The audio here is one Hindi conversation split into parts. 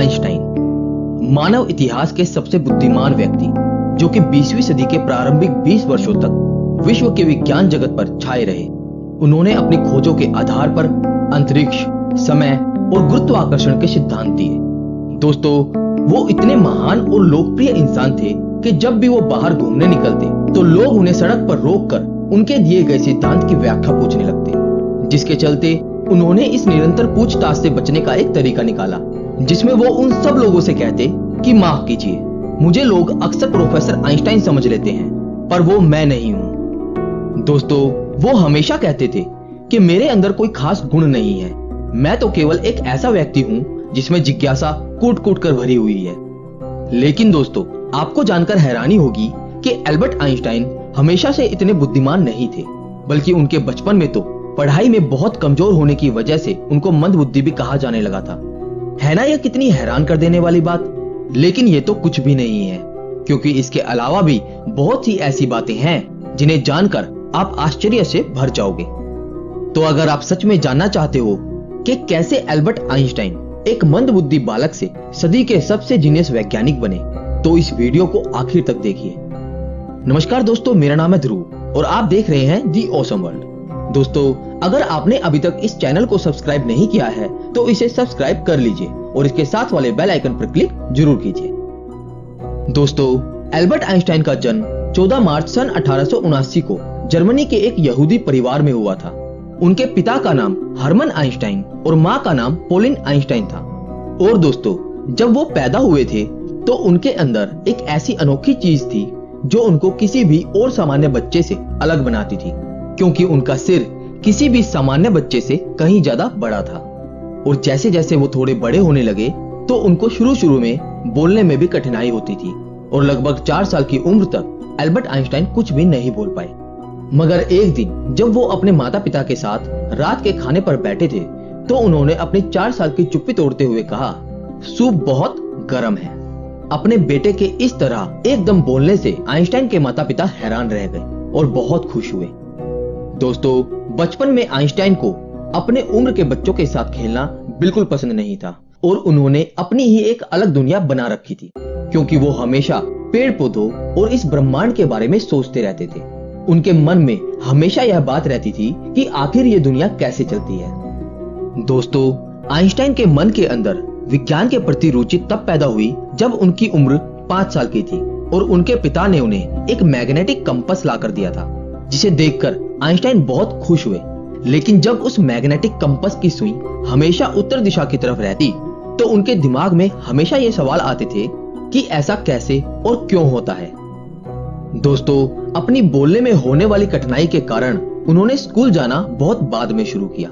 आइंस्टाइन मानव इतिहास के सबसे बुद्धिमान व्यक्ति, जो कि 20वीं सदी के प्रारंभिक 20 वर्षों तक विश्व के विज्ञान जगत पर छाए रहे। उन्होंने अपनी खोजों के आधार पर अंतरिक्ष, समय और गुरुत्वाकर्षण के सिद्धांत दिए। दोस्तों, वो इतने महान और लोकप्रिय इंसान थे कि जब भी वो बाहर घूमने निकलते तो लोग उन्हें सड़क पर रोककर उनके दिए गए सिद्धांत की व्याख्या पूछने लगते, जिसके चलते उन्होंने इस निरंतर पूछताछ से बचने का एक तरीका निकाला, जिसमें वो उन सब लोगों से कहते कि माफ कीजिए, मुझे लोग अक्सर प्रोफेसर आइंस्टाइन समझ लेते हैं, पर वो मैं नहीं हूं। दोस्तों, वो हमेशा कहते थे कि मेरे अंदर कोई खास गुण नहीं है, मैं तो केवल एक ऐसा व्यक्ति हूं जिसमें जिज्ञासा कूट कूट कर भरी हुई है। लेकिन दोस्तों, आपको जानकर हैरानी होगी कि एल्बर्ट आइंस्टाइन हमेशा से इतने बुद्धिमान नहीं थे, बल्कि उनके बचपन में तो पढ़ाई में बहुत कमजोर होने की वजह से उनको मंदबुद्धि भी कहा जाने लगा था। है ना यह कितनी हैरान कर देने वाली बात? लेकिन ये तो कुछ भी नहीं है, क्योंकि इसके अलावा भी बहुत सी ऐसी बातें हैं जिन्हें जानकर आप आश्चर्य से भर जाओगे। तो अगर आप सच में जानना चाहते हो कि कैसे एल्बर्ट आइंस्टाइन एक मंदबुद्धि बालक से सदी के सबसे जीनियस वैज्ञानिक बने, तो इस वीडियो को आखिर तक देखिए। नमस्कार दोस्तों, मेरा नाम है ध्रुव और आप देख रहे हैं दी ऑसम वर्ल्ड। दोस्तों, अगर आपने अभी तक इस चैनल को सब्सक्राइब नहीं किया है तो इसे सब्सक्राइब कर लीजिए और इसके साथ वाले बेल आइकन पर क्लिक जरूर कीजिए। दोस्तों, एल्बर्ट आइंस्टाइन का जन्म 14 मार्च सन 1879 को जर्मनी के एक यहूदी परिवार में हुआ था। उनके पिता का नाम हरमन आइंस्टाइन और माँ का नाम पोलिन आइंस्टाइन था। और दोस्तों, जब वो पैदा हुए थे तो उनके अंदर एक ऐसी अनोखी चीज थी जो उनको किसी भी और सामान्य बच्चे से अलग बनाती थी, क्योंकि उनका सिर किसी भी सामान्य बच्चे से कहीं ज्यादा बड़ा था। और जैसे जैसे वो थोड़े बड़े होने लगे तो उनको शुरू में बोलने में भी कठिनाई होती थी और लगभग 4 साल की उम्र तक एल्बर्ट आइंस्टाइन कुछ भी नहीं बोल पाए। मगर एक दिन जब वो अपने माता पिता के साथ रात के खाने पर बैठे थे तो उन्होंने अपनी 4 साल की चुप्पी तोड़ते हुए कहा, सूप बहुत गर्म है। अपने बेटे के इस तरह एकदम बोलने से आइंस्टाइन के माता पिता हैरान रह गए और बहुत खुश हुए। दोस्तों, बचपन में आइंस्टाइन को अपने उम्र के बच्चों के साथ खेलना बिल्कुल पसंद नहीं था और उन्होंने अपनी ही एक अलग दुनिया बना रखी थी, क्योंकि वो हमेशा पेड़ पौधों और इस ब्रह्मांड के बारे में सोचते रहते थे। उनके मन में हमेशा यह बात रहती थी कि आखिर ये दुनिया कैसे चलती है। दोस्तों, आइंस्टाइन के मन के अंदर विज्ञान के प्रति रुचि तब पैदा हुई जब उनकी उम्र 5 साल की थी और उनके पिता ने उन्हें एक मैग्नेटिक कंपास लाकर दिया था, जिसे देखकर आइंस्टाइन बहुत खुश हुए। लेकिन जब उस मैग्नेटिक कंपास की सुई हमेशा उत्तर दिशा की तरफ रहती तो उनके दिमाग में हमेशा ये सवाल आते थे कि ऐसा कैसे और क्यों होता है। दोस्तों, अपनी बोलने में होने वाली कठिनाई के कारण उन्होंने स्कूल जाना बहुत बाद में शुरू किया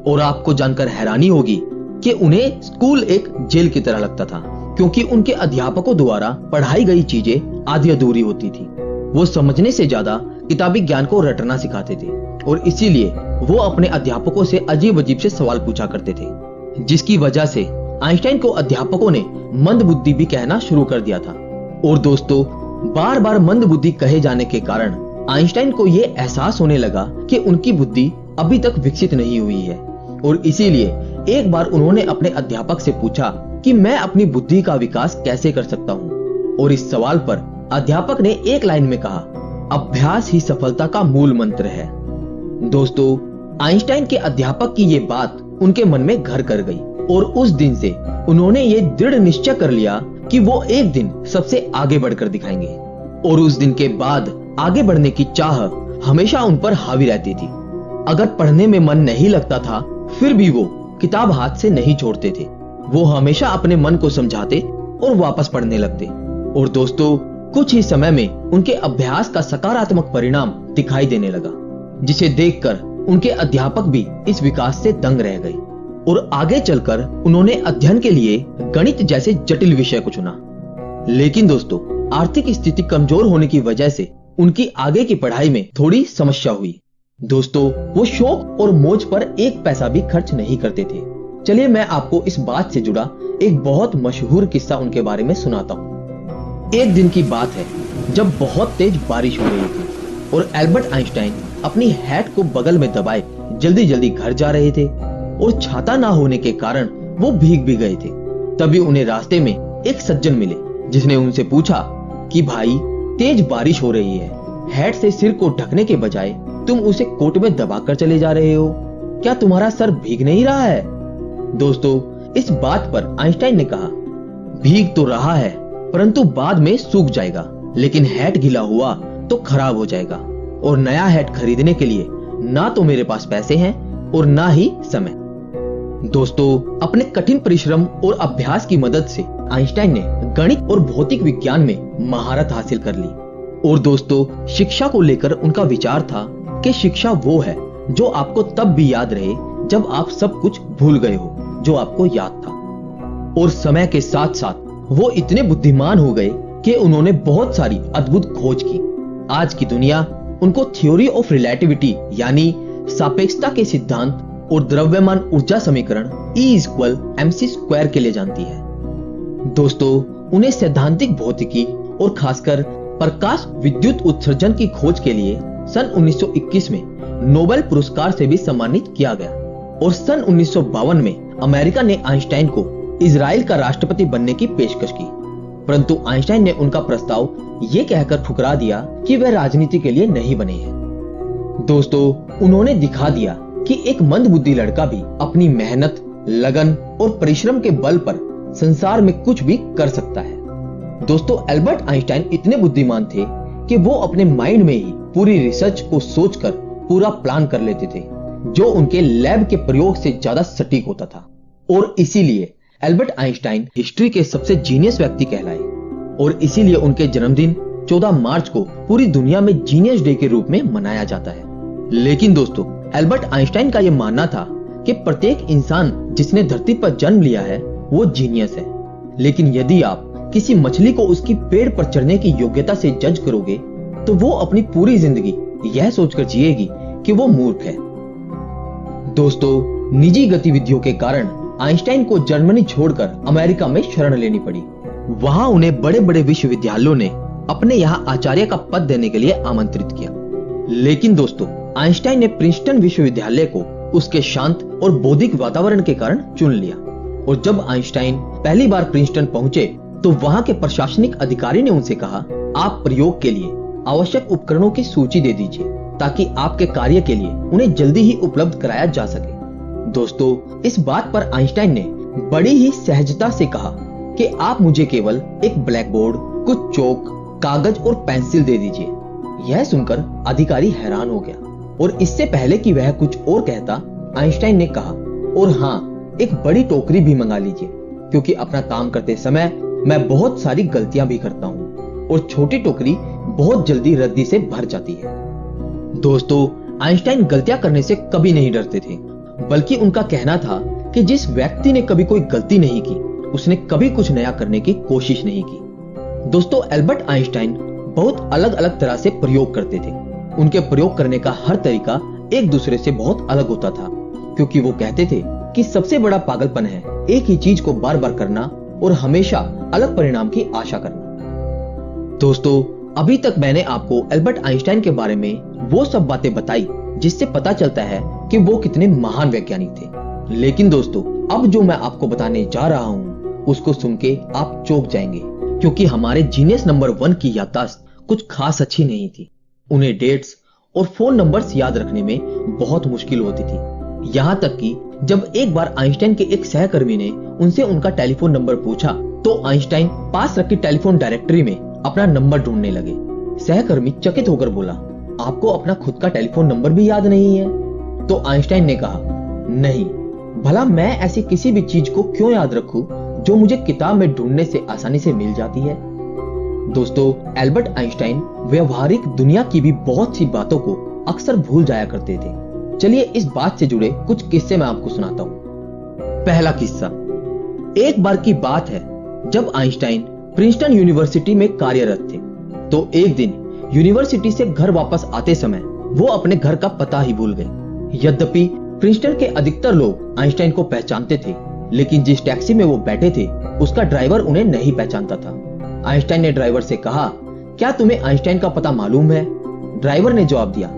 और आपको जानकर हैरानी होगी कि उन्हें स्कूल एक जेल की तरह लगता था, क्योंकि उनके अध्यापकों द्वारा पढ़ाई गई चीजें आधी अधूरी होती थी। वो समझने से ज्यादा किताबी ज्ञान को रटना सिखाते थे और इसीलिए वो अपने अध्यापकों से अजीब अजीब से सवाल पूछा करते थे, जिसकी वजह से आइंस्टाइन को अध्यापकों ने मंदबुद्धि भी कहना शुरू कर दिया था। और दोस्तों, बार बार मंदबुद्धि कहे जाने के कारण आइंस्टाइन को ये एहसास होने लगा कि उनकी बुद्धि अभी तक विकसित नहीं हुई है और इसीलिए एक बार उन्होंने अपने अध्यापक से पूछा कि मैं अपनी बुद्धि का विकास कैसे कर सकता हूँ। और इस सवाल पर अध्यापक ने एक लाइन में कहा, अभ्यास ही सफलता का मूल मंत्र है। दोस्तों, आइंस्टाइन के अध्यापक की ये बात उनके मन में घर कर गई और उस दिन से उन्होंने ये दृढ़ निश्चय कर लिया कि वो एक दिन सबसे आगे बढ़कर दिखाएंगे। और उस दिन के बाद आगे बढ़ने की चाह हमेशा उन पर हावी रहती थी। अगर पढ़ने में मन नहीं लगता था फिर भी वो किताब हाथ से नहीं छोड़ते थे। वो हमेशा अपने मन को समझाते और वापस पढ़ने लगते। और दोस्तों, कुछ ही समय में उनके अभ्यास का सकारात्मक परिणाम दिखाई देने लगा, जिसे देखकर उनके अध्यापक भी इस विकास से दंग रह गए और आगे चलकर उन्होंने अध्ययन के लिए गणित जैसे जटिल विषय को चुना। लेकिन दोस्तों, आर्थिक स्थिति कमजोर होने की वजह से उनकी आगे की पढ़ाई में थोड़ी समस्या हुई। दोस्तों, वो शौक और मौज पर एक पैसा भी खर्च नहीं करते थे। चलिए मैं आपको इस बात से जुड़ा एक बहुत मशहूर किस्सा उनके बारे में सुनाता हूँ। एक दिन की बात है जब बहुत तेज बारिश हो रही थी और एल्बर्ट आइंस्टाइन अपनी हैट को बगल में दबाए जल्दी जल्दी घर जा रहे थे और छाता ना होने के कारण वो भीग भी गए थे। तभी उन्हें रास्ते में एक सज्जन मिले, जिसने उनसे पूछा कि भाई, तेज बारिश हो रही है, हैट से सिर को ढकने के बजाय तुम उसे कोट में दबाकर चले जा रहे हो, क्या तुम्हारा सर भीग नहीं रहा है? दोस्तों, इस बात पर आइंस्टाइन ने कहा, भीग तो रहा है परंतु बाद में सूख जाएगा, लेकिन हैट गीला हुआ तो खराब हो जाएगा, और नया हैट खरीदने के लिए ना तो मेरे पास पैसे हैं और ना ही समय। दोस्तों, अपने कठिन परिश्रम और अभ्यास की मदद से आइंस्टाइन ने गणित और भौतिक विज्ञान में महारत हासिल कर ली। और दोस्तों, शिक्षा को लेकर उनका विचार था कि शिक्षा वो है जो आपको तब भी याद रहे जब आप सब कुछ भूल गए हो जो आपको याद था। और समय के साथ साथ वो इतने बुद्धिमान हो गए कि उन्होंने बहुत सारी अद्भुत खोज की। आज की दुनिया उनको थ्योरी ऑफ रिलेटिविटी यानी सापेक्षता के सिद्धांत और द्रव्यमान ऊर्जा समीकरण E=mc² के लिए जानती है। दोस्तों, उन्हें सैद्धांतिक भौतिकी और खासकर प्रकाश विद्युत उत्सर्जन की खोज के लिए सन 1921 में नोबेल पुरस्कार से भी सम्मानित किया गया। और सन 1952 में अमेरिका ने आइंस्टाइन को इजराइल का राष्ट्रपति बनने की पेशकश की, परंतु आइंस्टाइन ने उनका प्रस्ताव ये कहकर ठुकरा दिया कि वह राजनीति के लिए नहीं बने हैं। दोस्तों, उन्होंने दिखा दिया कि एक मंदबुद्धि लड़का भी अपनी मेहनत, लगन और परिश्रम के बल पर संसार में कुछ भी कर सकता है। दोस्तों, एल्बर्ट आइंस्टाइन इतने बुद्धिमान थे कि वो अपने माइंड में ही पूरी रिसर्च को सोचकर पूरा प्लान कर लेते थे, जो उनके लैब के प्रयोग से ज्यादा सटीक होता था। और इसीलिए एल्बर्ट आइंस्टाइन हिस्ट्री के सबसे जीनियस व्यक्ति कहलाए, और इसीलिए उनके जन्मदिन 14 मार्च को पूरी दुनिया में जीनियस डे के रूप में मनाया जाता है। लेकिन दोस्तों, एल्बर्ट आइंस्टाइन का यह मानना था कि प्रत्येक इंसान जिसने धरती पर जन्म लिया है वो जीनियस है, लेकिन यदि आप किसी मछली को उसकी पेड़ पर चढ़ने की योग्यता से जज करोगे तो वो अपनी पूरी जिंदगी यह सोचकर जिएगी कि वो मूर्ख है। दोस्तों, निजी गतिविधियों के कारण आइंस्टाइन को जर्मनी छोड़कर अमेरिका में शरण लेनी पड़ी। वहां उन्हें बड़े बड़े विश्वविद्यालयों ने अपने यहाँ आचार्य का पद देने के लिए आमंत्रित किया। लेकिन दोस्तों, आइंस्टाइन ने प्रिंसटन विश्वविद्यालय को उसके शांत और बौद्धिक वातावरण के कारण चुन लिया। और जब आइंस्टाइन पहली बार प्रिंसटन पहुंचे तो वहां के प्रशासनिक अधिकारी ने उनसे कहा, आप प्रयोग के लिए आवश्यक उपकरणों की सूची दे दीजिए ताकि आपके कार्य के लिए उन्हें जल्दी ही उपलब्ध कराया जा सके। दोस्तों, इस बात पर आइंस्टाइन ने बड़ी ही सहजता से कहा कि आप मुझे केवल एक ब्लैक बोर्ड, कुछ चौक, कागज और पेंसिल दे दीजिए। यह सुनकर अधिकारी हैरान हो गया, और इससे पहले कि वह कुछ और कहता, आइंस्टाइन ने कहा, और हाँ, एक बड़ी टोकरी भी मंगा लीजिए, क्योंकि अपना काम करते समय मैं बहुत सारी गलतियां भी करता हूँ और छोटी टोकरी बहुत जल्दी रद्दी से भर जाती है। दोस्तों, आइंस्टाइन गलतियां करने से कभी नहीं डरते थे, बल्कि उनका कहना था कि जिस व्यक्ति ने कभी कोई गलती नहीं की उसने कभी कुछ नया करने की कोशिश नहीं की। दोस्तों, एल्बर्ट आइंस्टाइन बहुत अलग अलग तरह से प्रयोग करते थे। उनके प्रयोग करने का हर तरीका एक दूसरे से बहुत अलग होता था, क्योंकि वो कहते थे कि सबसे बड़ा पागलपन है एक ही चीज को बार बार करना और हमेशा अलग परिणाम की आशा करना। दोस्तों, अभी तक मैंने आपको एल्बर्ट आइंस्टाइन के बारे में वो सब बातें बताई जिससे पता चलता है कि वो कितने महान वैज्ञानिक थे। लेकिन दोस्तों, अब जो मैं आपको बताने जा रहा हूँ उसको सुन के आप चौंक जाएंगे, क्योंकि हमारे जीनियस नंबर 1 की याददाश्त कुछ खास अच्छी नहीं थी। उन्हें डेट्स और फोन नंबर्स याद रखने में बहुत मुश्किल होती थी। यहाँ तक कि जब एक बार आइंस्टाइन के एक सहकर्मी ने उनसे उनका टेलीफोन नंबर पूछा तो आइंस्टाइन पास रखी टेलीफोन डायरेक्टरी में अपना नंबर ढूंढने लगे। सहकर्मी चकित होकर बोला, आपको अपना खुद का टेलीफोन नंबर भी याद नहीं है? तो आइंस्टाइन ने कहा, नहीं, भला मैं ऐसी किसी भी चीज को क्यों याद रखूं जो मुझे किताब में ढूंढने से आसानी से मिल जाती है। दोस्तों, एल्बर्ट आइंस्टाइन व्यवहारिक दुनिया की भी बहुत सी बातों को अक्सर भूल जाया करते थे। चलिए इस बात से जुड़े कुछ किस्से मैं आपको सुनाता हूँ। पहला किस्सा, एक बार की बात है जब आइंस्टाइन प्रिंसटन यूनिवर्सिटी में कार्यरत थे, तो एक दिन यूनिवर्सिटी से घर वापस आते समय वो अपने घर का पता ही भूल गए। यद्यपि प्रिंसटन के अधिकतर लोग आइंस्टाइन को पहचानते थे, लेकिन जिस टैक्सी में वो बैठे थे उसका ड्राइवर उन्हें नहीं पहचानता था। आइंस्टाइन ने ड्राइवर से कहा, क्या तुम्हें आइंस्टाइन का पता मालूम है? ड्राइवर ने जवाब दिया,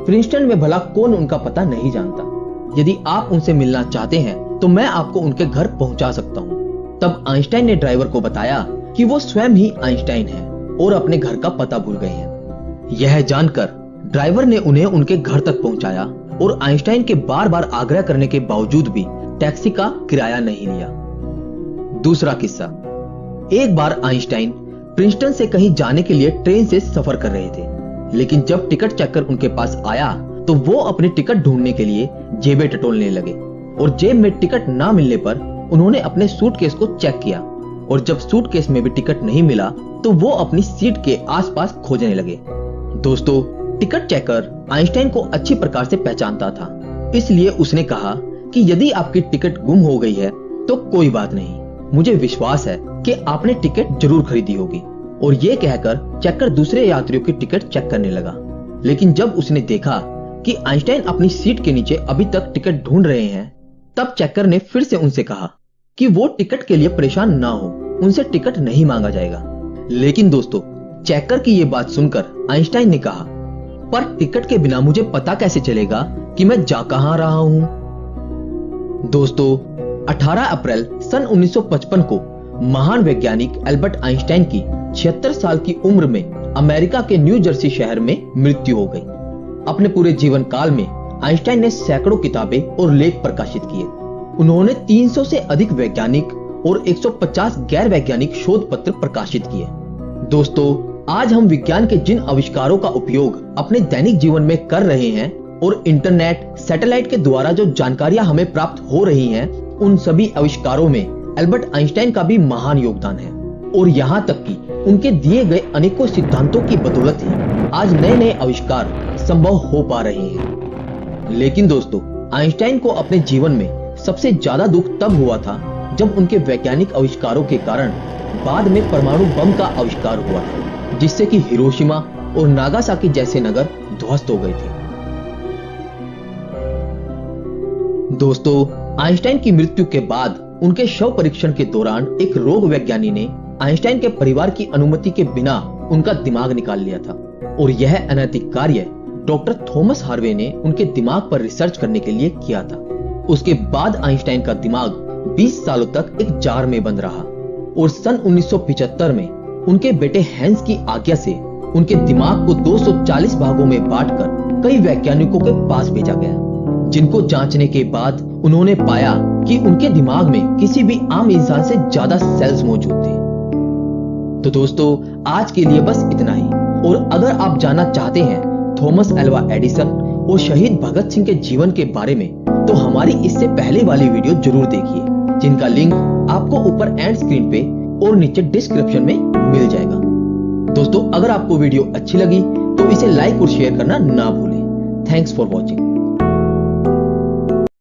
प्रिंसटन में भला कौन उनका पता नहीं जानता। यदि आप उनसे मिलना चाहते हैं तो मैं आपको उनके घर पहुंचा सकता हूं। तब आइंस्टाइन ने ड्राइवर को बताया कि वो स्वयं ही आइंस्टाइन है और अपने घर का पता भूल गए हैं। यह जानकर ड्राइवर ने उन्हें उनके घर तक पहुंचाया और आइंस्टाइन के बार बार आग्रह करने के बावजूद भी टैक्सी का किराया नहीं लिया। दूसरा किस्सा, एक बार आइंस्टाइन प्रिंसटन से कहीं जाने के लिए ट्रेन से सफर कर रहे थे, लेकिन जब टिकट चेकर उनके पास आया तो वो अपनी टिकट ढूंढने के लिए जेबें टटोलने लगे और जेब में टिकट ना मिलने पर उन्होंने अपने सूटकेस को चेक किया और जब सूटकेस में भी टिकट नहीं मिला तो वो अपनी सीट के आसपास खोजने लगे। दोस्तों, टिकट चेकर आइंस्टाइन को अच्छी प्रकार से पहचानता था, इसलिए उसने कहा कि यदि आपकी टिकट गुम हो गई है तो कोई बात नहीं, मुझे विश्वास है कि आपने टिकट जरूर खरीदी होगी। और ये कहकर चेकर दूसरे यात्रियों की टिकट चेक करने लगा। लेकिन जब उसने देखा कि आइंस्टाइन अपनी सीट के नीचे अभी तक टिकट ढूंढ रहे हैं, तब चेकर ने फिर से उनसे कहा कि वो टिकट के लिए परेशान ना हो, उनसे टिकट नहीं मांगा जाएगा। लेकिन दोस्तों, चेकर की ये बात सुनकर आइंस्टाइन ने कहा, पर टिकट के बिना मुझे पता कैसे चलेगा कि मैं जा कहां रहा हूं। दोस्तों, 18 अप्रैल सन 1955 को महान वैज्ञानिक एल्बर्ट आइंस्टाइन की 76 साल की उम्र में अमेरिका के न्यू जर्सी शहर में मृत्यु हो गई। अपने पूरे जीवन काल में आइंस्टाइन ने सैकड़ों किताबें और लेख प्रकाशित किए। उन्होंने 300 से अधिक वैज्ञानिक और 150 गैर वैज्ञानिक शोध पत्र प्रकाशित किए। दोस्तों, आज हम विज्ञान के जिन आविष्कारों का उपयोग अपने दैनिक जीवन में कर रहे हैं और इंटरनेट, सैटेलाइट के द्वारा जो जानकारियां हमें प्राप्त हो रही हैं, उन सभी आविष्कारों में एल्बर्ट आइंस्टाइन का भी महान योगदान है। और यहाँ तक कि उनके दिए गए अनेकों सिद्धांतों की बदौलत ही आज नए नए आविष्कार संभव हो पा रहे हैं। लेकिन दोस्तों, आइंस्टाइन को अपने जीवन में सबसे ज्यादा दुख तब हुआ था जब उनके वैज्ञानिक आविष्कारों के कारण बाद में परमाणु बम का आविष्कार हुआ था, जिससे कि हिरोशिमा और नागासाकी जैसे नगर ध्वस्त हो गए थे। दोस्तों, आइंस्टाइन की मृत्यु के बाद उनके शव परीक्षण के दौरान एक रोग वैज्ञानी ने आइंस्टाइन के परिवार की अनुमति के बिना उनका दिमाग निकाल लिया था और यह अनैतिक कार्य डॉक्टर थॉमस हार्वे ने उनके दिमाग पर रिसर्च करने के लिए किया था। उसके बाद आइंस्टाइन का दिमाग 20 सालों तक एक जार में बंद रहा और सन 1975 में उनके बेटे हैंस की आज्ञा से उनके दिमाग को 240 भागों में बांटकर कई वैज्ञानिकों के पास भेजा गया, जिनको जांचने के बाद उन्होंने पाया कि उनके दिमाग में किसी भी आम इंसान से ज्यादा सेल्स मौजूद थे। तो दोस्तों, आज के लिए बस इतना ही। और अगर आप जानना चाहते हैं थॉमस एल्वा एडिसन और शहीद भगत सिंह के जीवन के बारे में, तो हमारी इससे पहले वाली वीडियो जरूर देखिए, जिनका लिंक आपको ऊपर एंड स्क्रीन पे और नीचे डिस्क्रिप्शन में मिल जाएगा। दोस्तों, अगर आपको वीडियो अच्छी लगी तो इसे लाइक और शेयर करना ना भूलें। Thanks for watching.